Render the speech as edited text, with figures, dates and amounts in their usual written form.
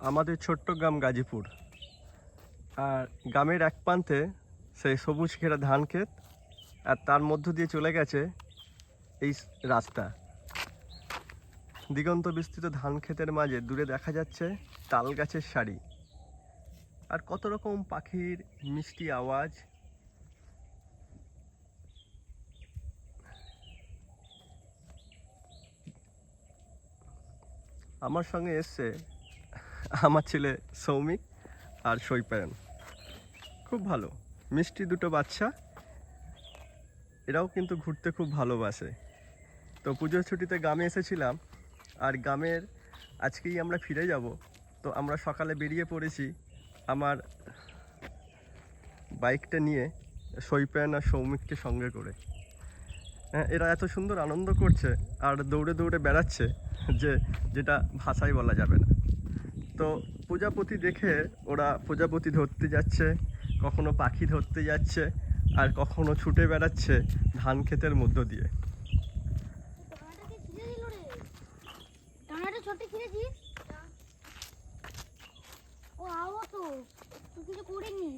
আমাদের ছোট্ট গ্রাম গাজীপুর। আর গ্রামের এক প্রান্তে সেই সবুজ ঘেরা ধান ক্ষেত, আর তার মধ্য দিয়ে চলে গেছে এই রাস্তা। দিগন্ত বিস্তৃত ধান ক্ষেতের মাঝে দূরে দেখা যাচ্ছে তাল গাছের সারি, আর কত রকম পাখির মিষ্টি আওয়াজ। আমার সঙ্গে এসছে আমার ছেলে সৌমিক আর সৈপায়ন। খুব ভালো মিষ্টি দুটো বাচ্চা, এরাও কিন্তু ঘুরতে খুব ভালোবাসে। তো পুজোর ছুটিতে গ্রামে এসেছিলাম, আর গ্রামের আজকেই আমরা ফিরে যাব। তো আমরা সকালে বেরিয়ে পড়েছি আমার বাইকটা নিয়ে, সৈপায়ন আর সৌমিককে সঙ্গে করে। হ্যাঁ, এরা এত সুন্দর আনন্দ করছে আর দৌড়ে দৌড়ে বেড়াচ্ছে যেটা ভাষায় বলা যাবে না। তো প্রজাপতি দেখে ওরা প্রজাপতি ধরতে যাচ্ছে, কখনো পাখি ধরতে যাচ্ছে, আর কখনো ছুটে বেড়াচ্ছে ধান ক্ষেতের মধ্য দিয়ে। ও আও তো কিছু করিনি।